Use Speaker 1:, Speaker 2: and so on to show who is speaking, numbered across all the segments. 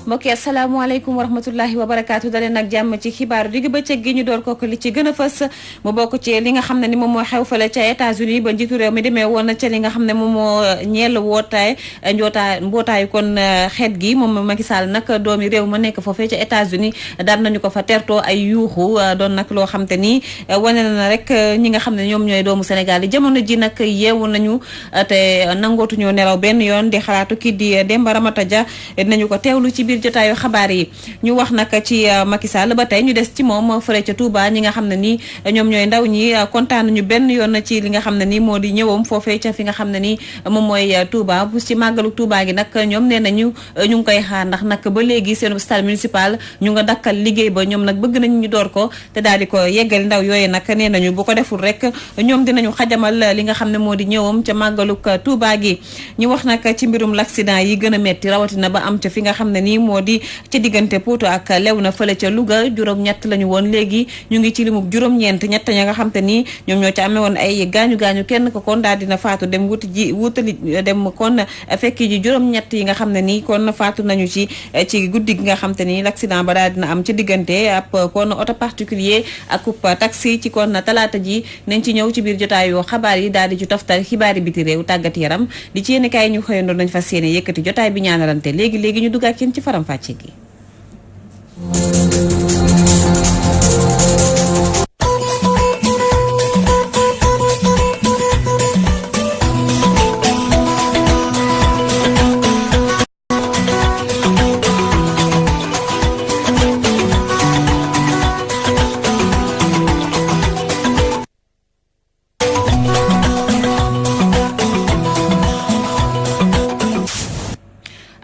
Speaker 1: mbokk yi asalaamaaleykum wa rahmatullahi wa barakaatu daleen nag jàmm ci xibaaru digg bëccëg gi ñu door kooku li ci gën a fës mu bokk ci li nga xam ne ni moom moo xew fale ca États-Unis ba njiitu réew mi demee woon ca li nga xam ne moom moo ñeel mbootaayu kon xeet gi moom Macky Sall nag doomi réew ma nekk foofee ca États-Unis daan nañu ko fa tertoo ay yuuxu doon nag loo xam te ni wane na rek ñi nga xam ne ñoom ñooy doomu Sénégal yi jamono ji nag yeewu nañu te nangootuñoo nelaw benn yoon di xalaatu kii di Demba Ramata Dia dinañu ko teewlu ci biir jotaayu xabaar yi ñu wax nag ci Macky Sall ba tey ñu des ci moom fële ca Touba ñi nga xam ne ni ñoom ñooy ndaw ñi kontaan nañu benn yoon ci li nga xam ne ni moo di ñëwam foofee ca fi nga xam ne ni moom mooy Touba bu ci màggalu Touba gi nag ñoom nee nañu ñu ngi koy xaar ndax nag ba léegi seen stade municipal ñu nga dakkal liggéey ba ñoom nag bëgg nañu ñu door ko te daal di ko yeggali ndaw yooyu nag nee nañu bu ko deful rek ñoom dinañu xajamal li nga xam ne moo di ñëwam ca màggalu Touba gi ñu wax nag ci mbirum l'accident yi gën a metti rawatina ba am ca fi nga xam ne nii moo di ca diggante Potou ak Léona fële ca Louga juróom-ñett lañu woon léegi ñu ngi ci limub juróom-ñeent ñett ña nga xam te ni ñoom ñoo ci amee woon ay gaañu-gaañu kenn ko kon daal dina faatu dem wutali dem kon fekki ji juróom-ñett yi nga xam ne nii kon faatu nañu ci guddi gi nga xam te ni l'accident ba daal dina am ca diggante ab kon auto particulier ak taxi ci kon talaata ji nañ ci ñëw ci biir jotaayu xabaar yi daal di ci toftal xibaari biti réew tàggat yaram di ci yéen kaay ñu xëyandoon nañ fas yéene yëkkati jotaay bi ñaanalante léegi ñu duggaat ci faram fàcce gi.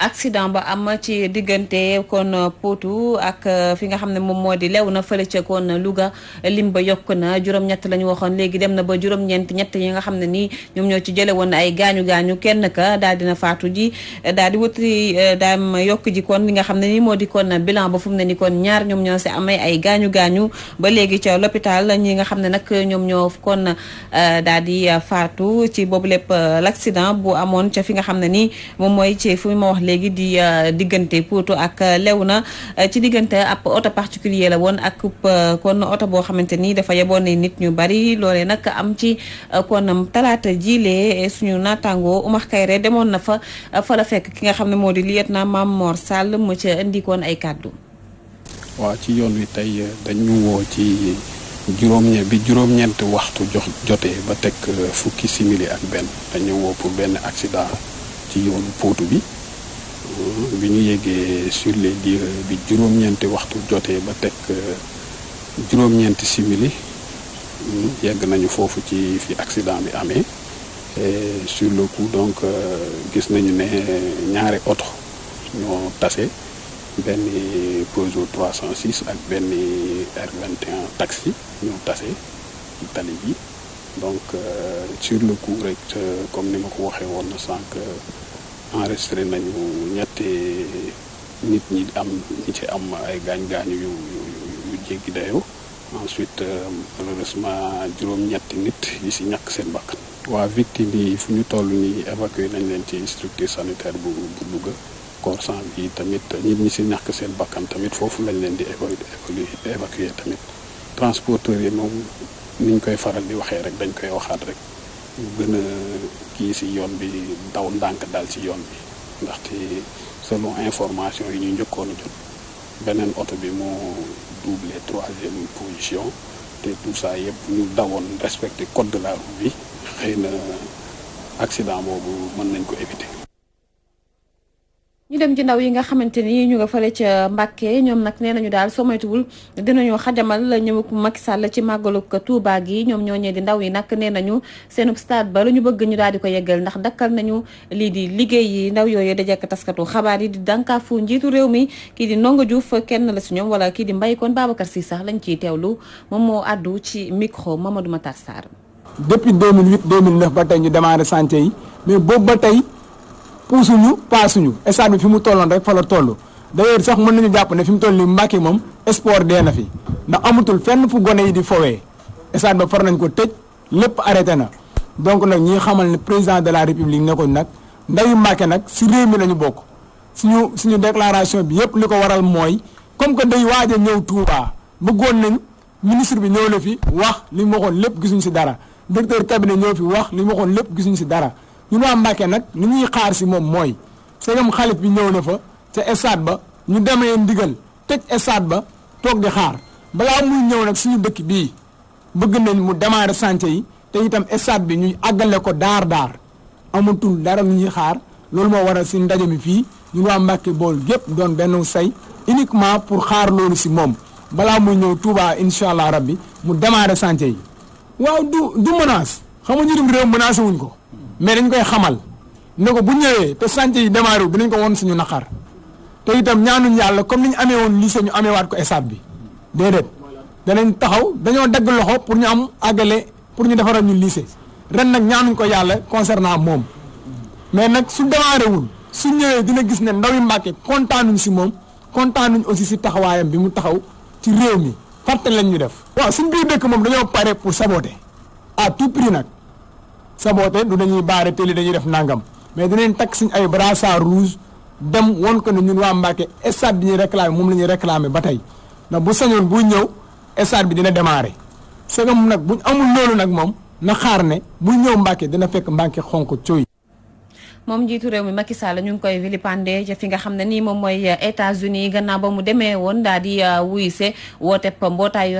Speaker 1: accident ba am ci diggante kon Potou ak fi nga xam ne moom moo di Léona fële ca kon Louga lim ba yokk na juróom-ñett la ñu waxoon léegi dem na ba juróom-ñeent ñett yi nga xam ne nii ñoom ñoo ci jële woon ay gaañu-gaañu kenn ka daal dina faatu ji daal di wuti daam yokk ji kon li nga xam ne nii moo di kon bilan ba fu mu ne ni kon ñaar ñoom ñoo si amee ay gaañu-gaañu ba léegi ca l'hôpital ñi nga xam ne nag ñoom ñoo kon daal di faatu ci boobu lépp l'accident bu amoon ca fi nga xam ne nii moom mooy ci fu ma wax léegi di diggante Potou ak Léona ci diggante ab oto particulier la woon ak kon oto boo xamante ni dafa yeboon ne nit ñu bari loolee nag am ci kon talaata jilee suñu naataango Oumar Kayre demoon na fa la fekk ki nga xam ne moo di lieutenant Mame Mor Sall mu ca indikoon ay kàddu.
Speaker 2: waaw ci yoon wi tey dañu woo ci juróom-ñeenti waxtu jotee ba teg fukki simili ak benn dañu woo pour benn accident ci yoonu Potou bi ñu yéegee sur les lieux bi juróom-ñeenti waxtu jotee ba teg juróom-ñeenti simili yegg nañu foofu ci fi accident bi amee et sur le coup donc gis nañu ne ñaari oto ñoo tase benn Peugeot 306 ak benn R21 taxi ñoo tase ci tali bi donc sur le coup rek comme ni ma ko waxee woon na sànq enregistré nañu ñetti nit ñi ci am ay gaañ-gaañu yu jéggi dayoo ensuite malheureusement juróom-ñetti nit yi si ñàkk seen bakkan. waa victime yi fu ñu toll nii évacué nañ leen ci structure sanitaire bu Louga corps sans vie tamit nit ñi si ñàkk seen bakkan tamit foofu lañ leen di évacué tamit transporteurs yi moom niñ koy faral di waxee rek dañ koy waxaat rek ñu gën a kii si yoon bi daw ndànk daal ci yoon bi ndaxte selon information yi ñu njëkkoon a jot beneen oto bi moo doublé 3e position te tout ça yëpp ñu dawoon respecté code de la route bi xëy na accident boobu mën nañ ko éviter.
Speaker 1: ñu dem ci ndaw yi nga xamante ni ñu nga fële ca Mbàkke ñoom nag nee nañu daal soo moytuwul dinañu xajamal ñëw Macky Sall ci màggalu Touba gi ñoom ñoo ñee di ndaw yi nag nee nañu seenub stade ba la ñu bëgg ñu daal di ko yeggal ndax dakkal nañu lii di liggéey yi ndaw yooyu dajekk taskatu xabaar yi di dànkaafu njiitu réew mi kii di Ndongo Diouf kenn la si ñoom wala kii di Mbaye kon Babacar Sy sax lañ ciy teewlu moom moo àddu ci micro Mamadou Matar Sarr.
Speaker 3: depuis 2008 2009 ba tey ñu démarré chantier yi mais boobu ba tey puusuñu paasuñu stade bi fi mu tolloon rek fa la toll d'ailleurs sax mën nañu jàpp ne fi mu toll nii Mbàkke moom sport dee na fi ndax amatul fenn fu gone yi di fowee stade ba far nañ ko tëj lépp arrêté na donc nag ñi xamal ne président de la république ne ko nag ndayu Mbàkke nag si réew mi la ñu bokk suñu déclaration bi yëpp li ko waral mooy comme que day waaj a ñëw Touba bëggoon nañ ministre bi ñëw na fi wax li mu waxoon lépp gisuñ si dara directeur cabinet ñëw fi wax li mu waxoon lépp gisuñ si dara ñun waa Mbacké nag li ñuy xaar si moom mooy segam xalif bi ñëw na fa ca stade ba ñu demee ndigal tëj stade ba toog di xaar balaa muy ñëw nag suñu dëkk bii bëgg nañ mu démarrer chantier yi te itam stade bi ñuy àggale ko daar amatul dara lu ñuy xaar loolu moo waral si ndaje mi fii ñun waa Mbacké Bawol gépp doon benn say uniquement pour xaar loolu si moom balaa muy ñëw Touba incha allah rabbi mu démarrer chantier yi. waaw du menace xam nga njiitum réew menacé wuñ ko mais dañ koy xamal ne ko bu ñëwee te chantier yi démarré wu dinañ ko won suñu naqar te itam ñaanuñ yàlla comme ni ñu amee woon lycée ñu amee waat ko stade bi déedéet danañ taxaw dañoo dagg loxo pour ñu am àggale pour ñu defaral ñu lycée ren nag ñaanuñ ko yàlla concernant moom mais nag su démarré wul su ñëwee dina gis ne ndawi Mbacké kontaanuñ si moom kontaanuñ aussi si taxawaayam bi mu taxaw ci réew mi fàtte lañ ñu def. waaw suñ biir dëkk moom dañoo pare pour saboter à tout prix nag saboter du dañuy baare télé dañuy def nangam mais dinañ takk suñ ay brassard rouge dem won ko ne ñun waa Mbacké stade bi ñuy réclamer moom la ñuy réclamer ba tey ndax bu sañoon buy ñëw stade bi dina démarrer segam nag buñ amul loolu nag moom na xaar ne buy ñëw Mbacké dina fekk Mbacké xonk coy.
Speaker 1: moom njiitu réew mi Macky Sall ñu ngi koy vilipender ca fi nga xam ne nii moom mooy États-Unis gannaaw ba mu demee woon daal di wuyuse wootepp mbootaayu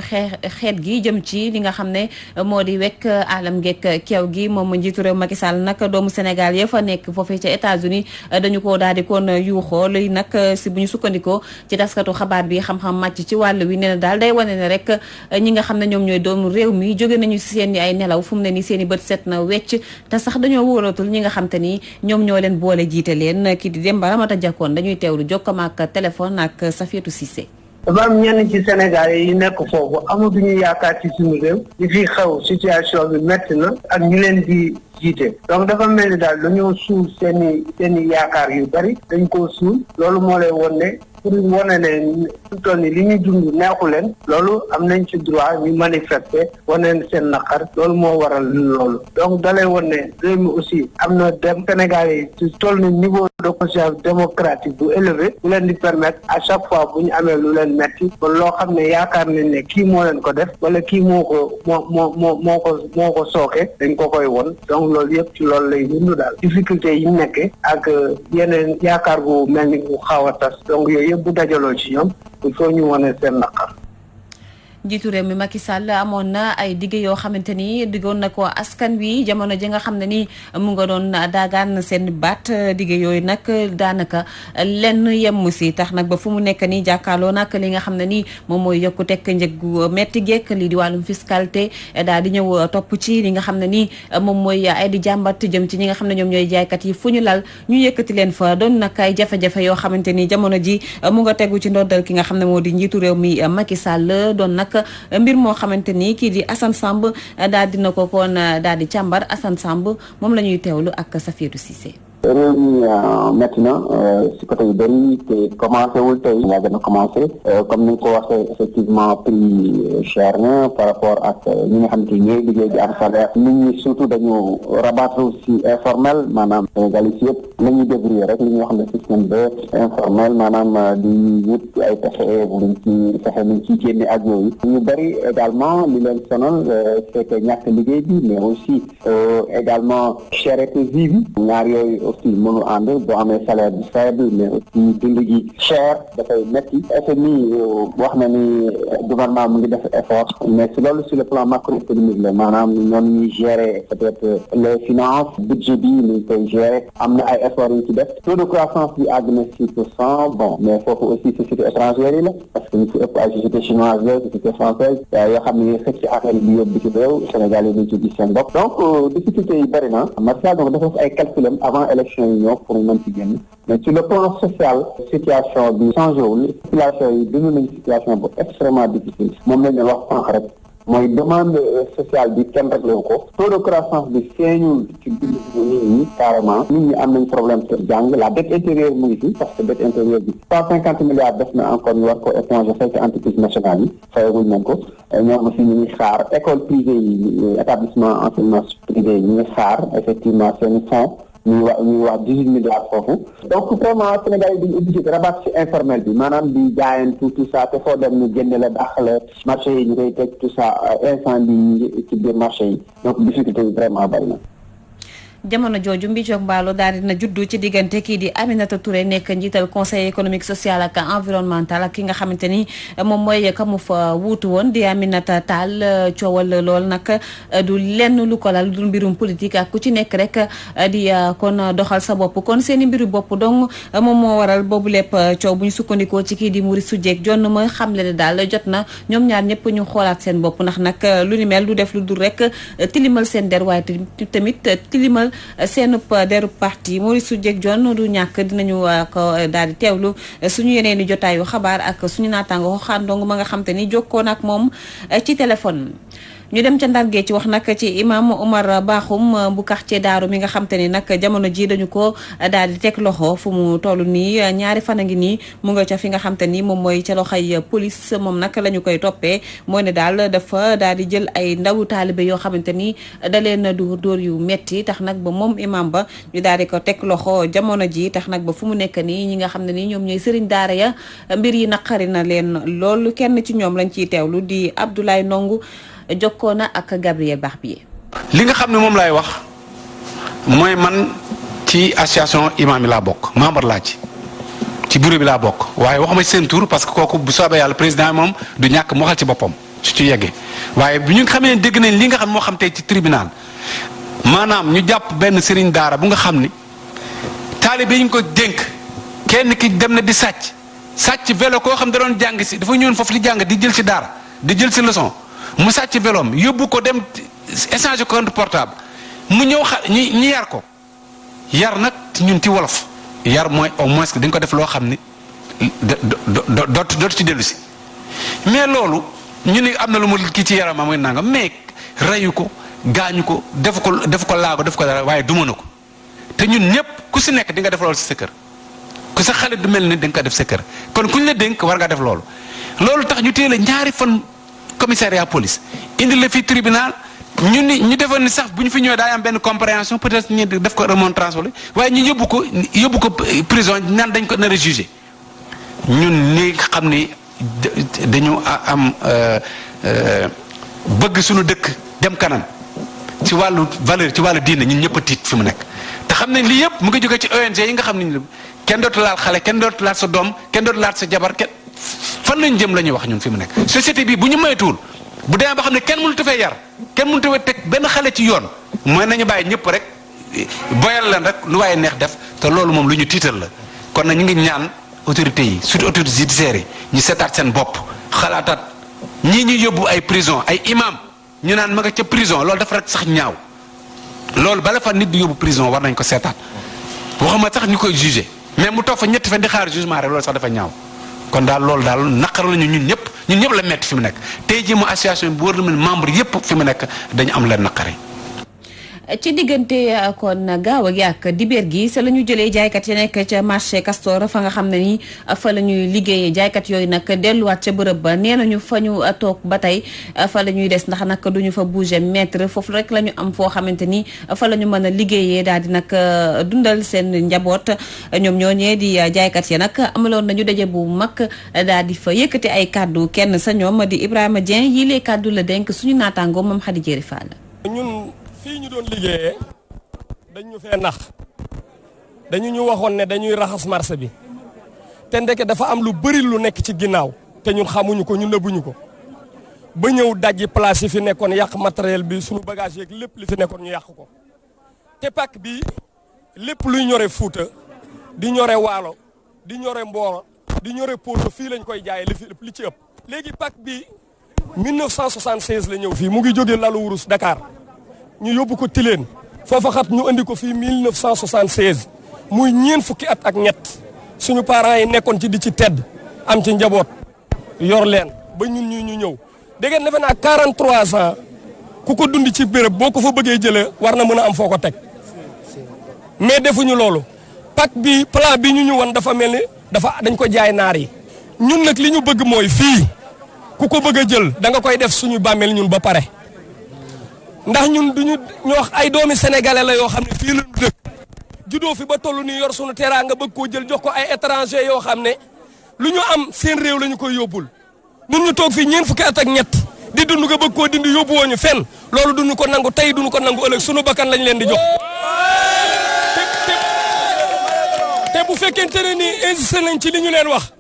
Speaker 1: xeet gi jëm ci li nga xam ne moo di wekk alam geek keew gi moom njiitu réew Macky Sall nag doomu Sénégal ya fa nekk foofee ca États-Unis dañu ko daal di koon yuuxoo luy nag si bu ñu sukkandikoo ci taskatu xabaar bi xam-xam màcc ci wàll wi nee na daal day wane ne rek ñi nga xam ne ñoom ñooy doomu réew mi jóge nañu si seen i ay nelaw fu mu ne nii seen i bët set na wecc te sax dañoo wóoratul ñi nga xam te ni ñoom ñoo leen boole jiite leen kii di Demba Ramata Diakone dañuy teewlu jokkam ak téléphone ak Safiatou Cissé.
Speaker 4: dafa am ñenn ci Sénégal yi nekk foofu amatuñu yaakaar ci suñu réew li fi xew situation bi métti na ak ñu leen di jiite donc dafa mel ni daal dañoo suul seeni yaakaar yu bari dañ koo suul loolu moo lay won ne pour wane ne su toll ni li ñuy dund neexu leen loolu am nañ ci droit ñu manifester wane seen naqar loolu moo waral loolu donc dalay won ne réew mi aussi am na dem Sénégal yi ci toll ni niveau de conscience démocratique bu élevé bu leen di permettre à chaque fois bu ñu amee lu leen metti kon loo xam ne yaakaar nañ ne kii moo leen ko def wala kii moo ko sooke dañ ko koy won donc loolu yëpp ci loolu lay dund daal difficulté yi nekkee ak yeneen yaakaar bu mel ni bu xaw a tas donc yooyu yëpp bu dajaloo ci ñoom il faut ñu wane seen naqar.
Speaker 1: njiitu réew mi Macky Sall amoon na ay digge yoo xamante ni diggoon na ko askan wi jamono ji nga xam ne ni mu nga doon daagaan seen baat digge yooyu nag daanaka lenn yem si tax nag ba fu mu nekk nii jàkkaarloo nag li nga xam ne ni moom mooy yokku tekk njëggu metti gekk lii di wàllum fiscalité daal di ñëw topp ci li nga xam ne ni moom mooy ay di jàmbat jëm ci ñi nga xam ne ñoom ñooy jaaykat yi fu ñu lal ñu yëkkati leen fa doon nag ay jafe-jafe yoo xamante ni jamono ji mu nga tegu ci ndoddal ki nga xam ne moo di njiitu réew mi Macky Sall doon nag mbir moo xamante ni kii di Assane Samb daal dina ko koon daal di càmbar Assane Samb moom la ñuy teewlu ak Safiatou Cissé.
Speaker 5: réew mi métti na si côté yu bëri te commencé wul tey yaa gën a commencé comme ni nga ko waxee effectivement prix cher na par rapport ak ñi nga xam te ñooy liggéey di am salaire nit ñi surtout dañu rabattre si informel maanaam Sénégal yi yëpp la ñuy débrouiller rek li ñuy wax ne système de informel maanaam di wut ay pexe luñ ci fexe luñ ci génne ak yooyu ñu bëri également li leen sonal c'est que ñàkk liggéey bi mais aussi également cherté vie bi ñaar yooyu aussi mënu ànd boo amee salaire bi faible mais aussi dund gi cher dafay métti FMI wax na ni gouvernement mu ngi def effort mais si loolu sur le plan macroéconomique la maanaam noonu ñuy gérer peut-être les finances budget bi ni koy gérer am na ay efforts yu ci def taux de croissance bi àgg na 6% bon mais foofu aussi société étrangère yi la parce que ñu fi ëpp ay société chinoise la société française yoo xam ne xëcc affaire bi yóbbu ci réew Sénégal yi dañ ci gis seen bopp donc difficulté yi bëri na Macky donc dafa def ay calculam avant élection yi ñëw pour mën ci génn mais sur le plan social situation bi changé wul population yi dund nañ situation bu extrêmement difficile moom lañ leen wax sànq rek mooy demande sociale bi kenn réglé wu ko taux de croissance bi feeñul ci dund nit ñi carrément nit ñi am nañ problème pour jàng la dette intérieure mu ngi fi parce que dette intérieure bi 150 milliards def na encore ñu war ko éponger fay ci entreprise nationale yi fayaguñ nañ ko ñoom aussi ñu ngi xaar école privée yi établissement enseignement privé yi ñu ngi xaar effectivement seen fonds ñuy wax 18 milliards foofu. donc vraiment Sénégal yi dañu obligé rabattre ci informel bi maanaam di jaayantu tout ça te foo dem ñu génne la dàq la marché yi ñu koy teg tout ça incendie ci biir marché yi donc difficulté yi vraiment bari na.
Speaker 1: jamono jooju Mbicog Mballo daal dina juddu ci diggante kii di Aminata Touré nekk njiital conseil économique social ak environnemental ak ki nga xamante ni moom mooy ka mu fa wuutu woon di Aminata Tall coowal lool nag du lenn lu ko lal du mbirum politique ak ku ci nekk rek di kon doxal sa bopp kon seeni mbiru bopp donc moom moo waral boobu lépp coow bu ñu sukkandikoo ci kii di Mouride Soudieck jonn ma xamle ne daal jot na ñoom ñaar ñëpp ñu xoolaat seen bopp ndax nag lu ni mel du def lu dul rek tilimal seen der waaye tamit tilimal seenub deru parti Mouride Soudieck Dione du ñàkk dinañu ko daal di teewlu suñu yeneen i jotaayu xabaar ak suñu naataango xaandong ma nga xam te ni jokkoon ak moom ci téléphone. ñu dem ca Ndar Géej ci wax nag ci imam Omar Bakhoum bu quartier Daaru mi nga xam te ni nag jamono ji dañu ko daal di teg loxo fu mu toll nii ñaari fan a ngi nii mu nga ca fi nga xam te ni moom mooy ca loxoy police moom nag la ñu koy toppee mooy ne daal dafa daal di jël ay ndawu taalibe yoo xamante ni da leen dóor yu metti tax nag ba moom imam ba ñu daal di ko teg loxo jamono ji tax nag ba fu mu nekk nii ñi nga xam ne ni ñoom ñooy sëriñ daara ya mbir yi naqari na leen loolu kenn ci ñoom lañ ciy teewlu di Abdoulaye Ndongu jokkoona ak Gabriel Barbier.
Speaker 6: li nga xam ne moom laay wax mooy man ci association imam yi laa bokk membre laa ci bureau bi laa bokk waaye waxuma ci seen tur parce que kooku bu soobee yàlla président moom du ñàkk mu waxal ci boppam su ci yeggee waaye bu ñu xamee dégg nañ li nga xam moo xam tey ci tribunal maanaam ñu jàpp benn sëriñ daara bu nga xam ni taalibe yi ñu ko dénk kenn ki dem na di sàcc vélo koo xam da doon jàng si dafa ñëwoon foofu di jàng di jël si daara di jël si leçon mu sàcc véloom yóbbu ko dem échanger compte portable mu ñëw ñi yar ko yar nag ñun ci wolof yar mooy au moins que dañ ko def loo xam ni dootu ci dellu si mais loolu ñu ne am na lu mu kii ci yaram mooy nangam mais reyu ko gaañu ko def ko laago def ko dara waaye duma na ko te ñun ñëpp ku si nekk di nga def loolu si sa kër ku sa xale du mel ni da nga ko def sa kër kon kuñ la dénk war ngaa def loolu tax ñu téye ñaari fan commissariat police indi la fi tribunal ñu defoon ni sax bu ñu fi ñëwee daa am benn compréhension peut-être ñu def ko remontrance wala waaye ñu yóbbu ko prison naan dañ ko nar a jugé ñun ni xam ni dañu am bëgg suñu dëkk dem kanam ci wàllu valeur ci wàllu diine ñun ñëpp a tiit fi mu nekk te xam nañ lii yëpp mu ngi jóge ci ONG yi nga xam ne kenn dootu laal xale kenn dootu laal sa doom kenn dootu laal sa jabar fan lañ jëm la ñuy wax ñun fi mu nekk société bi bu ñu moytuwul bu demee ba xam ne kenn mënut a fee yar kenn mënut a teg benn xale ci yoon mooy nañu bàyyi ñëpp rek boyal leen rek lu waaye neex def te loolu moom lu ñu tiital la kon nag ñu ngi ñaan autorités yi surtout autorités judiciaires yi ñu seetaat seen bopp xalaataat ñii ñuy yóbbu ay prison ay imam ñu naan ma nga ca prison loolu dafa rek sax ñaaw loolu bala fa nit di yóbbu prison war nañ ko seetaat waxuma sax ñu koy jugé mais mu toog fa ñetti fan di xaar jugement rek loolu sax dafa ñaaw kon daal loolu daal naqar lañu ñun ñëpp la metti fi mu nekk tey jii mu association bu wër na membre yëpp fi mu nekk dañu am leen naqari.
Speaker 1: ci diggante kon gaaw a gi ak dibeer gi sa la ñu jëlee jaaykat yi nekk ca marché Castor fa nga xam ne ni fa la ñuy liggéeyee jaaykat yooyu nag delluwaat ca bërëb ba nee nañu fa ñu toog ba tey fa la ñuy des ndax nag duñu fa bouger mètre foofu rek la ñu am foo xamante ni fa la ñu mën a liggéeyee daal di nag dundal seen njaboot ñoom ñooñee di jaaykat yi nag amaloon nañu daje bu mag daal di fa yëkkati ay kàddu kenn sa ñoom di Ibrahima Dieng yii lee kàddu la denk suñu naataangoo moom Khady Diéry Fall.
Speaker 7: fii ñu doon liggéeyee dañu fee nax dañu ñu waxoon ne dañuy raxas marché bi te ndeke dafa am lu bëri lu nekk ci ginnaaw te ñun xamuñu ko ñun nëbbuñu ko ba ñëw dajji place yi fi nekkoon yàq matériel bi suñu bagage yeeg lépp li fi nekkoon ñu yàq ko te pak bi lépp luy ñore Fuuta di ñore Waalo di ñore Mbooro di ñore Poto fii lañ koy jaayee li ci ëpp léegi pak bi 1976 la ñëw fii mu ngi jógee Lalu Wurus Dakar ñu yóbbu ko Tilène foofa xat ñu andi ko fii 1976 muy ñeen fukki at ak ñett suñu parents yi nekkoon ci di ci tedd am ci njaboot yor leen ba ñun ñu ñëw dégg ngeen defe naa 43 ans ku ko dund ci béréb boo ko fa bëggee jëlee war na mën a am foo ko teg mais defuñu loolu pak bi plan bi ñu wan dafa mel ni dañ ko jaay naar yi ñun nag li ñu bëgg mooy fii ku ko bëgg a jël da nga koy def suñu bàmmeel ñun ba pare ndax ñun duñu ñu wax ay doomi sénégalais la yoo xam ne fii lañu dëkk juddoo fi ba toll nii yor sunu teraanga bëgg koo jël jox ko ay étranger yoo xam ne lu ñu am seen réew la ñu koy yóbbul ñun ñu toog fii ñeent fukki at ak ñett di dund nga bëgg koo dindi yóbbu woo ñu fenn loolu duñu ko nangu tey duñu ko nangu ëllëg sunu bakkan lañ leen di jox te bu fekkente ne nii insisté nañ ci li ñu leen wax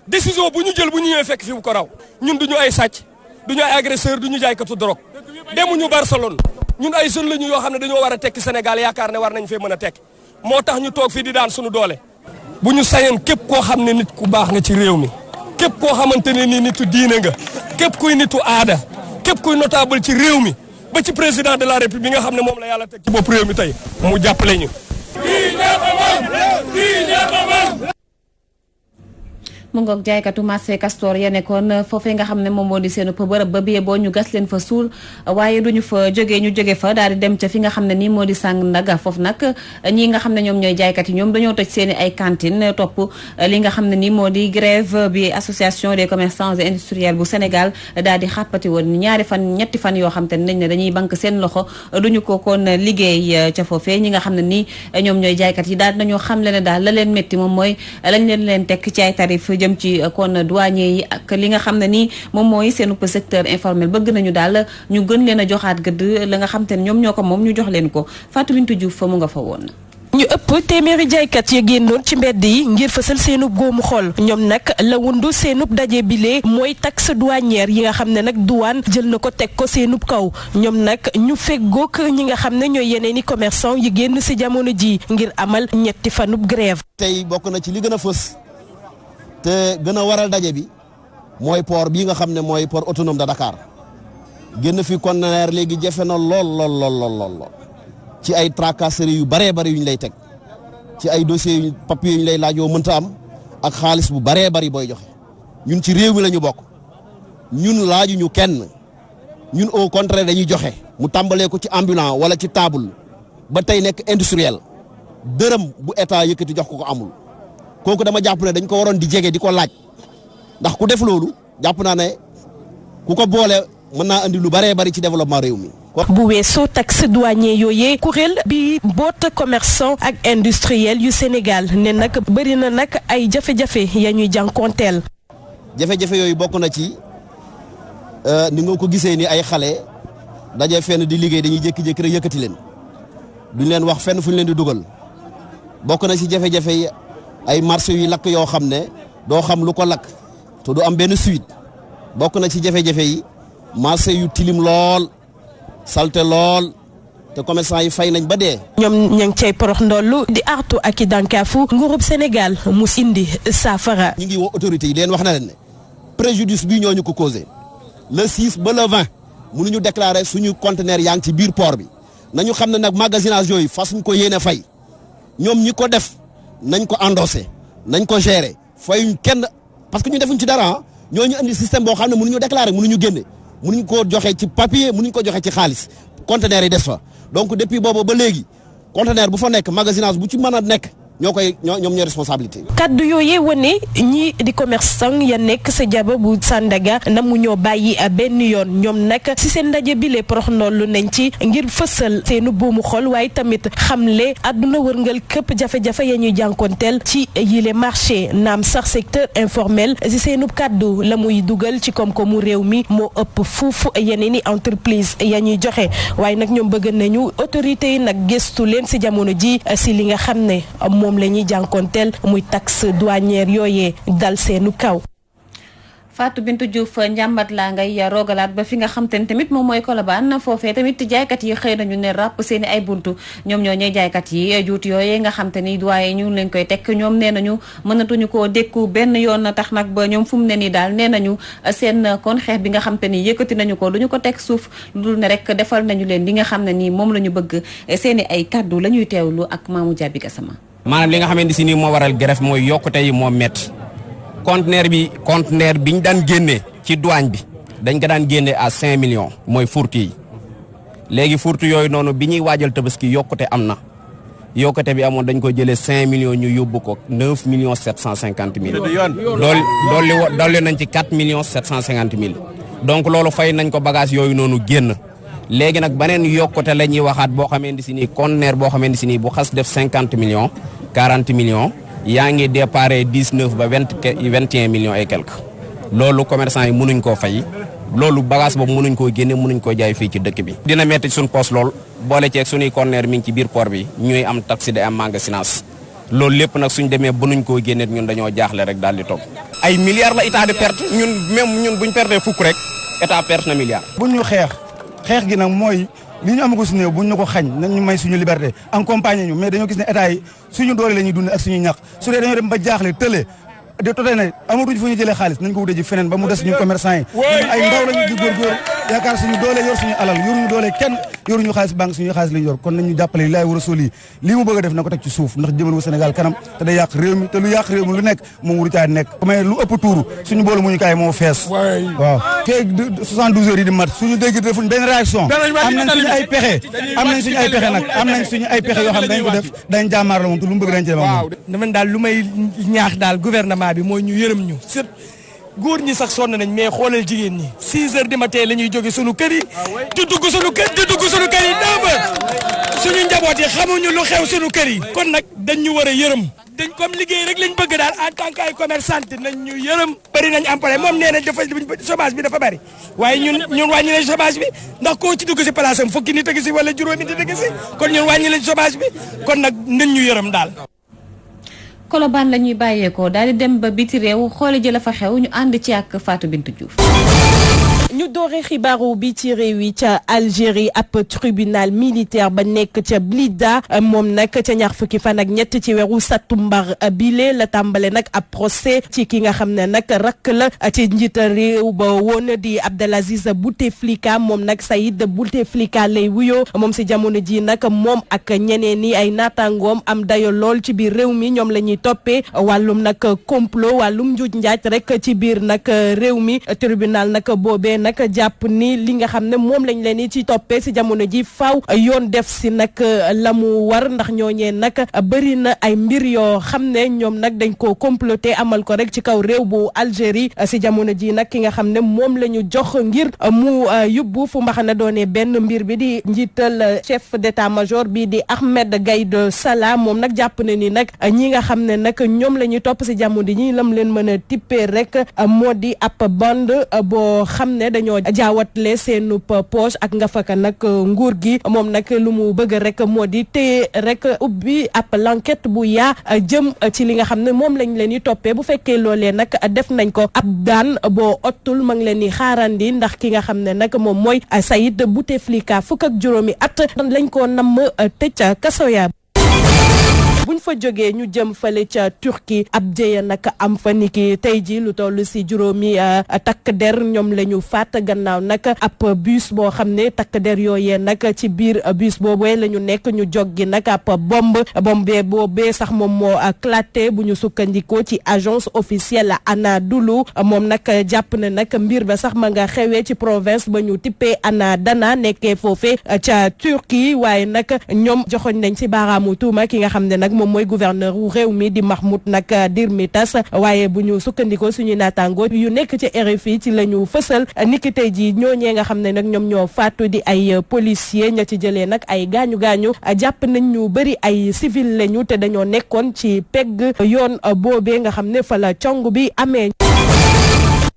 Speaker 7: décision bu ñu jël bu ñu ñëwee fekk fi bu ko raw ñun duñu ay sàcc duñu ay agresseur duñu jaaykatu drogue demuñu Barcelone ñun ay jeunes lañu yoo xam ne dañoo war a tekki Sénégal yaakaar ne war nañ fee mën a tekki moo tax ñu toog fii di daan sunu doole bu ñu sañoon képp koo xam ne nit ku baax nga ci réew mi képp koo xamante ne nii nitu diine nga képp kuy nitu aada képp kuy notable ci réew mi ba ci président de la république bi nga xam ne moom la yàlla teg ci bopp réew mi tey mu jàppale ñu.
Speaker 1: mu ngoog jaaykatu marché Castor ya nekkoon foofee nga xam ne moom moo di seen bërëb ba biyee boo ñu gas leen fa suul waaye duñu fa jógee ñu jóge fa daal di dem ca fi nga xam ne nii moo di sàng ndaga foofu nag ñii nga xam ne ñoom ñooy jaaykat yi ñoom dañoo toj seen i ay cantine topp li nga xam ne nii moo di grève bi association des commerçants et industriels bu Sénégal daal di xàppati woon ñetti fan yoo xam te ne nañ ne dañuy bank seen loxo duñu ko kon liggéey ca foofee ñi nga xam ne nii ñoom ñooy jaaykat yi daal nañoo xam le ne daal la leen métti moom mooy lañ leen tekk ci ay tarif jëm ci kon douanier yi ak li nga xam ne nii moom mooy seen secteur informel bëgg nañu daal ñu gën leen a joxaat gëdd la nga xam te ne ñoom ñoo ko moom ñu jox leen ko Fatou Bintou Diouf fa mu nga fa woon.
Speaker 8: ñu ëpp téeméeri jaaykat ya génnoon ci mbedd yi ngir fësal seenub góomu xol ñoom nag la wundu seenub daje bile mooy taxe douanière yi nga xam ne nag douane jël na ko teg ko seenub kaw ñoom nag ñu feggoog ñi nga xam ne ñooy yeneeni commerçant yi génn si jamono ji ngir amal ñetti fanub grève.
Speaker 9: tey bokk na ci li gën a fës te gën a waral daje bi mooy port bii nga xam ne mooy port autonome de Dakar génn fi conteneur léegi jafe na lool ci ay tracasseries yu baree bari yu ñu lay teg ci ay dossiers yu papier yu ñu lay laaj yoo mënta am ak xaalis bu baree bari booy joxe ñun ci réew mi la ñu bokk ñun laajuñu kenn ñun au contraire dañuy joxe mu tàmbalee ko ci ambulant wala ci table ba tey nekk industriel dërëm bu état yëkkati jox ko amul kooku dama jàpp ne dañ ko waroon di jege di ko laaj ndax ku def loolu jàpp naa ne ku ko boole mën naa andi lu baree bari ci développement réew mi.
Speaker 8: bu weesoo taxe douanier yooyee kuréel bi boot commerçant ak industriel yu Sénégal ne nag bëri na nag ay jafe-jafe ya ñuy jànkonteel.
Speaker 9: jafe-jafe yooyu bokk na ci ni nga ko gisee ni ay xale daje fenn di liggéey dañuy jékki-jékki rek yëkkati leen duñ leen wax fenn fu ñu leen di dugal bokk na ci jafe-jafe yi ay marché yu lakk yoo xam ne doo xam lu ko lakk te du am benn suite bokk na ci jafe-jafe yi marché yu tilim lool salte lool te commerçant yi fay nañ ba dee.
Speaker 8: ñoom ña ngi cay porox ndollu di artu ak i dànkaafu nguurub Sénégal mu indi saafara.
Speaker 9: ñu ngi woo autorités yi leen wax na leen ne préjudice bii ñoo ñu ko causé le 6 ba le 20 mënuñu déclarer suñu conteneur yaa ngi ci biir port bi nañu xam ne nag magasinage yooyu fas ñu ko yéene fay ñoom ñi ko def nañ ko endossé nañ ko gérer fayuñ kenn parce que ñu defuñ ci dara ñoo ñu indi système boo xam ne mënuñu déclarer mënuñu génne. mënuñ ko joxe ci papier mënuñ ko joxe ci xaalis conteneur yi des fa donc depuis boobu ba léegi conteneur bu fa nekk magasinage bu ci mën a nekk ñoom ñooy responsabilité.
Speaker 8: kaddu yooyee wane ñii di commerçant ya nekk sa jaba bu Sandaga namu ñoo bàyyi benn yoon ñoom nag si seen ndaje bi le porox ndollu nañ ci ngir fësal seenu buumu xol waaye tamit xamle àdduna wërngal këpp jafe-jafe ya ñuy jànkonteel ci yile marché naam sax secteur informel si seenub kaddu la muy dugal ci koom-koomu réew mi moo ëpp fuufu yeneen i entreprise ya ñuy joxe waaye nag ñoom bëgg nañu autorités yi nag gëstu leen si jamono ji si li nga xam ne moom la ñuy jànkonteel muy taxe douanière yooyee dal seenu kaw.
Speaker 1: Fatou Bintou Diouf njàmbat laa ngay rogalaat ba fi nga xam te ne tamit moom mooy Colobane foofee tamit jaaykat yi xëy nañu ne ràpp seen i ay buntu ñoom ñoo ñooy jaaykat yi juuti yooyee nga xam te ni doyen ñu ngi leen koy teg ñoom nee nañu mënatuñu koo dékku benn yoon tax nag ba ñoom fu mu ne nii daal nee nañu seen kon xeex bi nga xam te ni yëkkati nañu ko duñu ko teg suuf lu dul ne rek defal nañu leen li nga xam ne nii moom la ñu bëgg seen i ay kaddu la ñuy teewlu ak Mamou Diaby Gassama.
Speaker 10: maanaam li nga xamante si nii moo waral grève mooy yokkute yi moo métti conteneur bi ñu daan génnee ci douane bi dañ ko daan génne à 5 millions mooy fourtu yi léegi fourtu yooyu noonu bi ñuy waajal tabaski yokkute am na yokkute bi amoon dañ ko jëlee 5 millions ñu yóbbu ko 9 millions 750 mille dolli nañ ci 4 millions 750 mille donc loolu fay nañ ko bagage yooyu noonu génn léegi nag beneen yokkute la ñuy waxaat boo xamante si nii conteneur boo xamante si nii bu xas def 50 millions 40 millions yaa ngi déparé 19 ba 21 millions et quelques loolu commerçant yi mënuñ koo fay loolu bagage boobu mënuñ koo génne mënuñ koo jaay fii ci dëkk bi. dina metti suñ poos lool boole ceeg suñuy conteneur mi ngi ci biir port bi ñuy am taxi de am magasinage loolu lépp nag suñ demee ba nuñ koo génne ñun dañoo jaaxle rek daal di toog ay milliards la état de perte ñun buñ pertee fukk rek état perte na milliard.
Speaker 11: buñ ñu xeex gi nag mooy li ñu amagu si néew buñ ñu ko xañ nañ ñu may suñu liberté accompagner ñu mais dañoo gis ne état yi suñu doole la ñuy dund ak suñu ñax su dee dañoo dem ba jaaxle tële de totee ne amatuñ fu ñu jëlee xaalis nañ ko wutee ji feneen ba mu des ñu commerçant yi ñun ay ndaw lañu di góorgóor yaakaar suñu doole yor suñu alal yoruñu doole kenn yoruñu xaalis banque suñu xaalis lañu yor kon nañu jàppale li laay war a sóol yi lii mu bëgg a def na ko teg ci suuf ndax jëmal wu Sénégal kanam te day yàq réew mi te lu yàq réew mi lu nekk moom wuru caa nekk mais lu ëpp tuuru suñu boolu muñu kaay moo fees waaw fee 72 heures yi di mat suñu dégg defuñ benn réaction am nañ suñu ay pexe nag am nañ suñu ay pexe yoo xam ne dañ ko def dañ jàmmaar la moom te lu mu bëgg dañ ci
Speaker 7: waaw dama daal lu may ñaax daal gouvernement bi mooy ñu yërëm ñu sët góor ñi sax sonn nañ mais xoolal jigéen ñi 6 heures du matin la ñuy jóge sunu kër yi di dugg sunu kër yi 9 heures suñu njaboot yi xamuñu lu xew sunu kër yi kon nag dañ ñu war a yërëm dañ comme liggéey rek lañ bëgg daal en tant que ay commerçante nañ ñu yërëm bëri nañ employé moom nee nañ dafa chômage bi dafa bëri waaye ñun wàññi nañ chômage bi ndax koo ci dugg si place am fukki nit a si wala juróomi nit a si kon ñun wàññi nañ chômage bi kon nag nañ ñu yërëm daal.
Speaker 1: Colobane la ñuy bàyyeekoo daal di dem ba biti réew xoole ji la fa xew ñu ànd ci ak Fatou Bintou Diouf.
Speaker 8: ñu doore xibaaru bi ci réew yi ca Algérie ab tribunal militaire ba nekk ca Blida moom nag ca ñaar fukki fan ak ñett ci weeru satumbar bile la tàmbale nag ab procès ci ki nga xam ne nag rakk la ci njiital réew ba woon di Abdelaziz Bouteflika moom nag Saïd Bouteflika lay wuyoo moom si jamono ji nag moom ak ñeneen ni ay naataangoom am dayo lool ci biir réew mi ñoom la ñuy toppee wàllum nag complot wàllum njuuj njaaj rek ci biir nag réew mi tribunal nag boobee nag jàpp ni li nga xam ne moom lañ leen di ci toppee si jamono ji faaw yoon def si nag la mu war ndax ñooñee nag bëri na ay mbir yoo xam ne ñoom nag dañ ko comploté amal ko rek ci kaw réew bu Algérie si jamono ji nag ki nga xam ne moom la ñu jox ngir mu yóbbu fu mbaxana doone benn mbir bi di njiital chef d'état-major bi di Ahmed Gaïd Salah moom nag jàpp na ni nag ñi nga xam ne nag ñoom la ñuy topp si jamono ji lam leen mën a tippee rek moo di ab bande boo xam ne dañoo jaawatle seenu poche ak nga faka nag nguur gi moom nag lu mu bëgg rek moo di téye rek ubbi ab l'enquête bu yaa jëm ci li nga xam ne moom lañ leen di toppee bu fekkee loolee nag def nañ ko ab daan boo ottul ma ngi leen di xaarandi ndax ki nga xam ne nag moom mooy Saïd Bouteflika fukk ak juróomi at lañ ko namm tëj kaso ya buñ fa jógee ñu jëm fale ca Turquie ab jëya nag am fa niki tey ji lu toll si juróomi takk der ñoom la ñu faat gannaaw nag ab bus boo xam ne takk der yooyee nag ci biir bus boobee la ñu nekk ñu joggi nag ab bombe boobee sax moom moo éclaté bu ñu sukkandikoo ci agence officielle Anadolu moom nag jàpp ne nag mbir ba sax ma nga xewee ci province ba ñu tippee Anadana nekkee foofe ca Turquie waaye nag ñoom joxoñ nañ ci baaraamu tuuma ki nga xam ne nag moom mooy gouverneur wu réew mi di Mahmoud nag Dirmitas waaye bu ñu sukkandikoo suñuy naataango yu nekk ci RFI ci la ñu fësal niki tey ji ñooñee nga xam ne nag ñoom ñoo faatu di ay policier ña ci jëlee nag ay gaañu jàpp nañ ñu bëri ay civil lañu te dañoo nekkoon ci pegg yoon boobee nga xam ne fa la cong bi amee.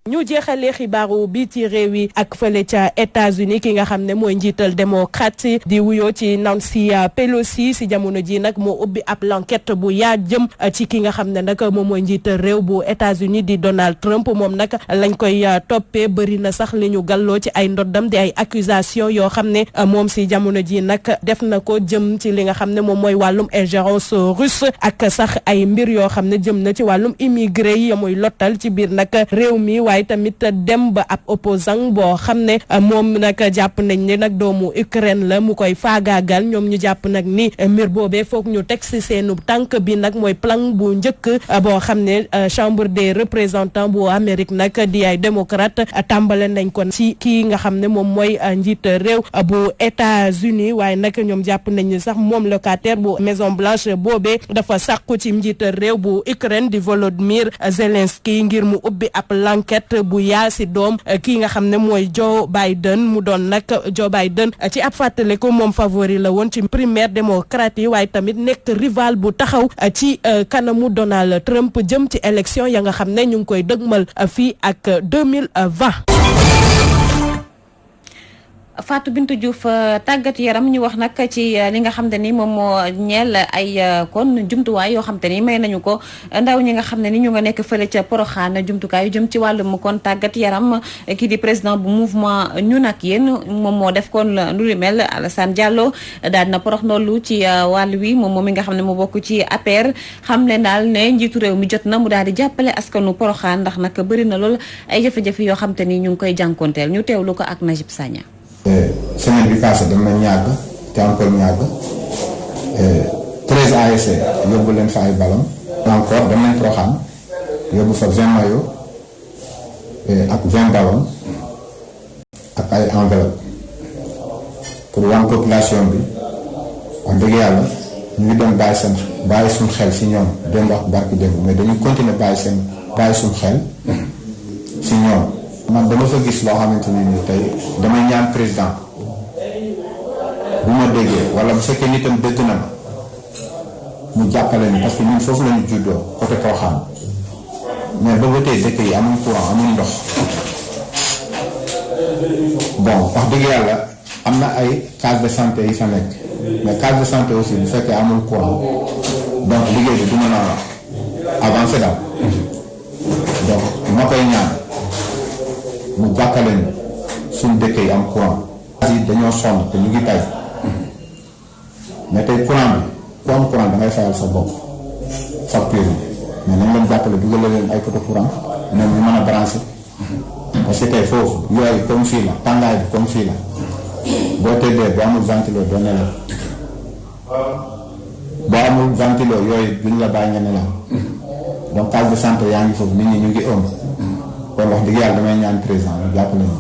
Speaker 8: ñu jeexalee xibaaru bi ci réew yi ak fële ca États-Unis ki nga xam ne mooy njiital démocrate di wuyoo ci Nancy Pelosi si jamono ji nag moo ubbi ab l'enquête bu yaa jëm ci ki nga xam ne nag moom mooy njiital réew bu États-Unis di Donald Trump moom nag lañ koy toppee bëri na sax li ñu gàlloo ci ay ndoddam di ay accusation yoo xam ne moom si jamono ji nag def na ko jëm ci li nga xam ne moom mooy wàllum ingérence russe ak sax ay mbir yoo xam ne jëm na ci wàllum immigré yi muy lottal ci biir nag réew mi waaye tamit dem ba ab opposant boo xam ne moom nag jàpp nañ ne nag doomu Ukraine la mu koy faagaagal ñoom ñu jàpp nag ni mbir boobee foog ñu teg si seenu tànk bi nag mooy plan bu njëkk boo xam ne chambre des représentants bu Amérique nag di ay démocrate tàmbale nañ ko ci kii nga xam ne moom mooy njiit réew bu États-Unis waaye nag ñoom jàpp nañ ne sax moom locataire bu Maison Blanche boobee dafa sàkku ci njiit réew bu Ukraine di Volodymyr Zelensky ngir mu ubbi ab l'enquête carte bu yaa si doom kii nga xam ne mooy Joe Biden mu doon nag Joe Biden ci ab fàttaliku moom favori la woon ci primaire démocrate yi waaye tamit nekk rival bu taxaw ci kanamu Donald Trump jëm ci élection ya nga xam ne ñu ngi koy dëgmal fii ak 2020.
Speaker 1: Fatou Bintou Diouf tàggat yaram ñu wax nag ci li nga xam te ni moom moo ñeel ay kon jumtuwaay yoo xam te ni may nañu ko ndaw ñi nga xam ne ni ñu nga nekk fële ca Porokhane jumtukaay yu jëm ci wàllum kon tàggat yaram kii di président bu mouvement ñun ak yéen moom moo def kon lu li mel Alassane Diallo daal na porox noolu ci wàll wi moom mi nga xam ne mu bokk ci APR xam leen daal ne njiitu réew mi jot na mu daal di jàppale askanu Porokhane ndax nag bëri na lool ay jafe-jafe yoo xam te ni ñu ngi koy jànkonteel ñu teewlu ko ak Najib Sagna.
Speaker 12: Semaine bi passé dem na ñàgg te encore ñàgg 13 ASC yóbbu leen fa ay ballon encore dem nañ Porokhane yóbbu fa 20 maillots ak 20 ballons ak ay enveloppe pour wan population bi wax dëgg yàlla ñu ngi doon bàyyi suñu xel si ñoom démb wax barki démb mais dañuy continuer bàyyi suñu xel si ñoom. man dama fa gis loo xamante ne nii tey damay ñaan président bu ma déggee wala bu fekkee nitam dëgg na ma mu jàppale ni parce que ñun foofu la ñu juddoo côté Porokhane mais ba tey dëkk yi amuñ courant amuñ ndox bon wax dëgg yàlla am na ay case de santé yi fa nekk mais case de santé aussi bu fekkee amul courant donc liggéey bi du mën a avancer daal donc ma koy ñaan. mu jàppale ni suñu dëkk yi am courant yi dañoo sonn te ñu ngi tay mais tey courant bi ku am courant da ngay fayal sa bopp facture bi mais nañ leen jàppale dugal leen ay poto courant ñoom ñu mën a branché parce que tey foofu yooyu comme fii la tàngaay bi comme fii la boo tëddee boo amul ventilo doo nelaw boo amul ventilo yooyu duñ la bàyyi nga nelaw donc case de santé yaa ngi foofu nit ñi ñu ngi ëmb kon wax dëgg yàlla damay ñaan président ñu jàppale ñu.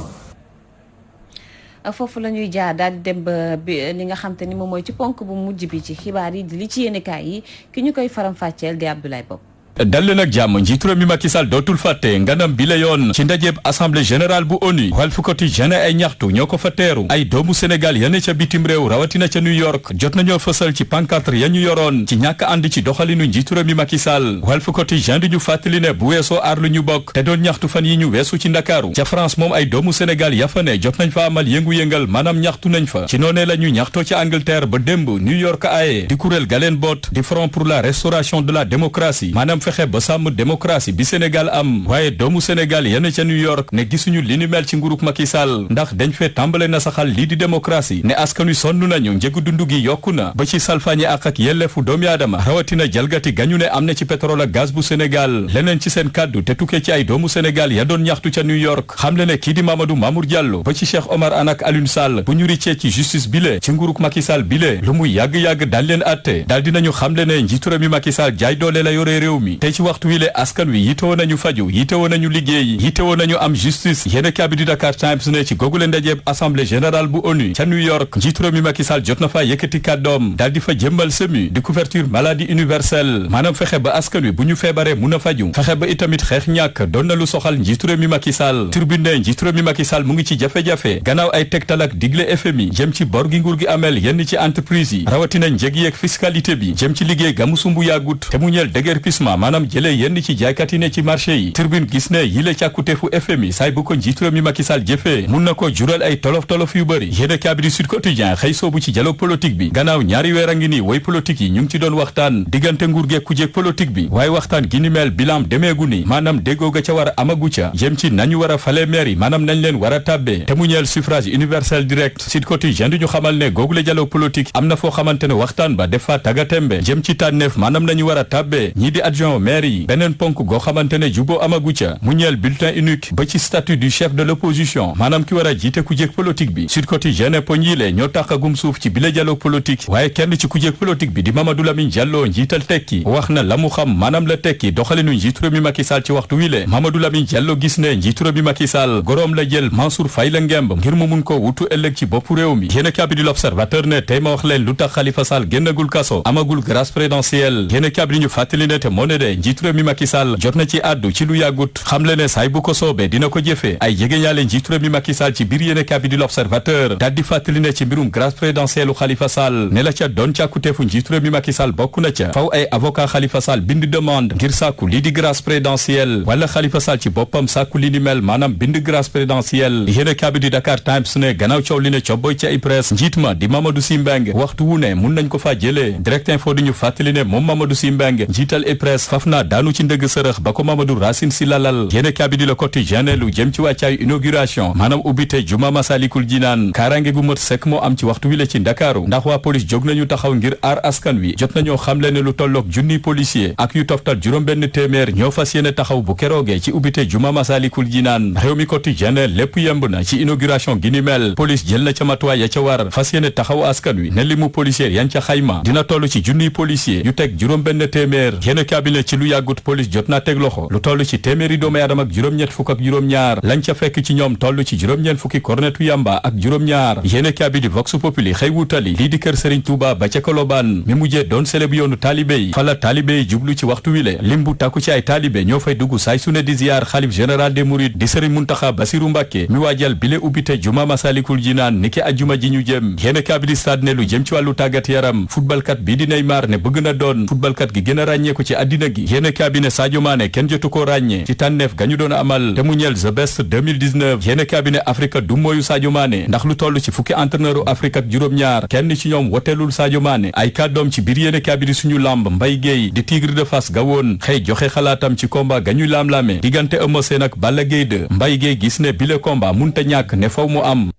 Speaker 1: foofu la ñuy jaar daal di dem ba li nga xam te ni moom mooy ci ponk bu mujj bi ci xibaar yi di li ci yéenekaay yi ki ñu koy faram-fàcceel di Abdoulaye Bob.
Speaker 13: dal leen ak jàmm njiitu réew mi Macky Sall dootul fàtte nganam bi la yoon ci ndajeeb assemblée générale bu ONU Walf Quotidien ay ñaxtu ñoo ko fa teeru ay doomu Sénégal ya ne ca bitim réew rawatina ca New York jot nañoo fësal ci pancarte ya ñu yoroon ci ñàkk ànd ci doxalinu njiitu réew mi Macky Sall Walf Quotidien di ñu fàttali ne bu weesoo aar lu ñu bokk te doon ñaxtu fan yi ñu weesu ci Ndakaaru ca France moom ay doomu Sénégal ya fa ne jot nañ fa amal yëngu-yëngal maanaam ñaxtu nañ fa ci noonee la ñu ñaxtoo ci Angleterre ba démb New York aaye di kuréel galeen boot di Front pour la restauration de la démocratie maanaam fexe ba sàmm démocratie bi Sénégal am waaye doomu Sénégal yenn ca New York ne gisuñu li ni mel ci nguurug Macky Sall ndax dañ fee tàmbale na saxal lii di démocratie ne askan wi sonn nañu njëgu dundu gi yokku na ba ci salfaañi ak yelleefu doomi aadama rawatina jalgati gañu ne am na ci pétrole ak gaz bu Sénégal leneen ci seen kàddu te tukkee ci ay doomu Sénégal ya doon ñaxtu ca New York xam le ne kii di Mamadou Mamour Diallo ba ci Cheikh Omar Anne ak Alioune Sall bu ñu riccee ci justice bile ci nguurug Macky Sall bile lu muy yàgg-yàgg daal leen atte daal dinañu xam le ne njiitu réew mi Macky Sall jaay doole la yore réew mi te ci waxtu wi askan wi yitewoo nañu faju yitewoo nañu liggéey yitewoo nañu am justice yéen kaabi di Dakar Times ne ci googule ndajeeb assemblée générale bu ONU ca New York njiitu réew mi Macky Sall jot na fa yëkkati kàddoom daal di fa jëmmal SEMU di couverture maladie universelle maanaam fexe ba askan wi bu ñu feebaree mun a faju fexe ba itamit xeex ñàkk doon na lu soxal njiitu réew mi Macky Sall Tribune ne njiitu réew mi Macky Sall mu ngi ci jafe-jafe gannaaw ay tegtal ak digle FMI jëm ci bor gi nguur gi amel yenn ci entreprise yi rawatina njëg yeeg fiscalité bi jëm ci liggéey gamu sumbu yàggut te mu ñeel déguerpissement maanaam jëlee yenn ci jaaykat yi ne ci marché yi Tribune gis ne yile càkkuteefu FMI saay bu ko njiitu réew mi Macky Sall jëfee mun na ko jural ay tolof-tolof yu bëri yéen kaabi di Sud Quotidien xëy soobu ci dialogue politique bi gannaaw ñaari weer a ngi nii way politique yi ñu ngi ci doon waxtaan diggante nguur geeg ku jeeg politique bi waaye waxtaan gi ni mel bilan demeegu ni maanaam déggoo ga ca war a amagu ca jëm ci nañu war a fale maire yi maanaam nañ leen war a tàbbee te mu ñeel suffrage universel direct Sud Quotidien di ñu xamal ne googule dialogue politique am na foo xamante ne waxtaan ba def fa tagatembe jëm ci tànneef maanaam nañu war a tàbbee ñii di adjoint maire yi beneen ponk goo xamante ne juboo amagu ca mu ñeel bulletin unique ba ci statut du chef de l'opposition maanaam ki war a jiite ku jéeg politique bi Sud Quotidien poñ yile ñoo tàqagum suuf ci bile dialogue politique waaye kenn ci ku jéeg politique bi di Mamadou Lamine Diallo njiital tekki wax na la mu xam maanaam la tekki doxalinu njiitu réew mi Macky Sall ci waxtu wile Mamadou Lamine Diallo gis ne njiitu réew mi Macky Sall goroom la jël Mansour Faye la ngemb ngir mu mun ko wutu ëllëg ci boppu réew mi yéen kaabi di l'Observateur ne tey ma wax leen lu tax Khalifa Sall génnagul kaso amagul grâce présidentielle yéen kaabi di ñu fàttali ne te moo ne de njiitu réew mi Macky Sall jot na ci àddu ci lu yàggut xamle ne saay bu ko soobee dina ko jëfee ay jegeñaale njiitu réew mi Macky Sall ci biir yéene kabi di l'Observateur daal di fàttali ne ci mbirum grâce présidentielle Khalifa Sall ne la ca doon càkkuteefu njiitu réew mi Macky Sall bokk na ca faw ay avocat Khalifa Sall bind demande ngir sàkku lii di grâce présidentielle wala Khalifa Sall ci boppam sàkku li ni mel maanaam bind grâce présidentielle yéene kabi di Dakar Times ne gannaaw coow li ne cobboy ci ay presse njiit ma di Mamadou Sy Mbengue waxtu wu ne mun nañ ko faa jëlee Direct Info di ñu fàttali ne moom Mamadou Sy Mbengue njiital e presse faf naa daanu ci ndëgg sërëx ba ko Mamadou Racine Sy lalal yéene kabi di Le Quotidien lu jëm ci wàccaayu inauguration maanaam ubbite juma Masalikul Jinaan kaaraange gu mët sekk moo am ci waxtu wi la ci Ndakaaru ndax waa police jóg nañu taxaw ngir aar askan wi jot nañoo xamle ne lu tolloog junniy policier ak yu toftal juróom-benn téeméer ñoo fas yéene taxaw bu keroogee ci ubbite juma Masalikul Jinaan réew mi Quotidien lépp yemb na ci inauguration gi ni mel police jël na ca matuwaay ya ca war fas yéene taxaw askan wi ne li mu policier yan ca xayma dina toll ci junniy policier yu teg juróom-benn téeméer yéene cabinet ci lu yàggut police jot naa teg loxo lu toll ci téeméeri doomu aadama ak juróom-ñett fukk ak juróom-ñaar lañ ca fekk ci ñoom toll ci juróom-ñeent fukki kornetu yamba ak juróom-ñaar yéene cabinet Vox Populi xëy wutali lii di kër Serigne Touba ba ca Kolobaan mi mujjee doon célèbre yoonu taalibe yi fala taalibe yi jublu ci waxtu wile lim bu takku ci ay taalibe ñoo fay dugg saay su ne di ziyaar xalif général des mourides di Serigne Mountakha Bassirou Mbacké mi waajal bile ubbite juma Masalikul Jinaan niki ajjuma ji ñu jëm yéene cabinet stade ne lu jëm ci wàllu tàggat yaram footballkat bii di Neymar ne bëgg na doon footballkat gi gën a ràññeeku ci àddina gi yéene cabinet Sadio Mané kenn jotu ko ràññee ci tànneef ga ñu doon amal te mu ñeel The Best 2019 yéene cabinet Afrique du mooyu Sadio Mané ndax lu toll ci fukki entraîneur Afrique ak juróom-ñaar kenn ci ñoom woteelul Sadio Mané ay kàddoom ci biir yéene cabinet suñu lamb Mbaye Guèye di Tigre de Fass ga woon xëy joxe xalaatam ci combat ga ñuy laam-laame diggante Eumeu Sène ak Balla Gaye 2 Mbaye Guèye gis ne bile combat munta ñàkk ne faw mu am.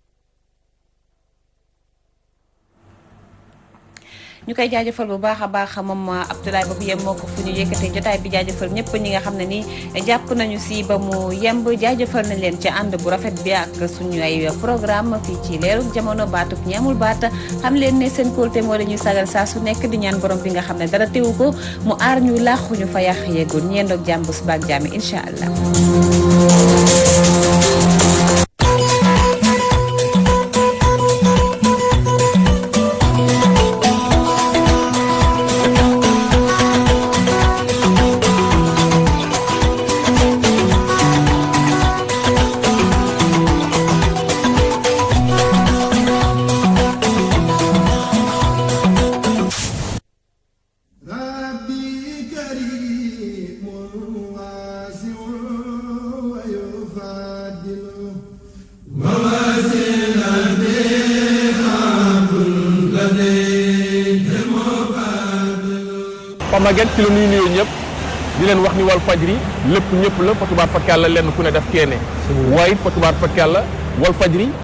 Speaker 1: ñu koy jaajëfal bu baax a baax moom Abdoulaye Babou yem moo ko fu ñu yëkkatee jotaay bi jaajëfal ñëpp ñi nga xam ne ni jàpp nañu si ba mu yemb jaajëfal nañ leen ci ànd bu rafet bi ak suñu ay programme fii ci leeru jamono baatub ñi amul baata xam leen ne seen kóolte moo dañuy sagal saa su nekk di ñaan borom bi nga xam ne dara teewu ko mu aar ñu laaxuñu fa yàq yeegoon ñeendoog jàmm bu subaak jàmm incha allah.
Speaker 14: Maguette ci la nuyu nuyoo ñëpp di leen wax ni Walfadjri lépp ñëpp la fa tubaar fakkaat la lenn ku ne daf keene waaye fa tubaar fakkaat la Walfadjri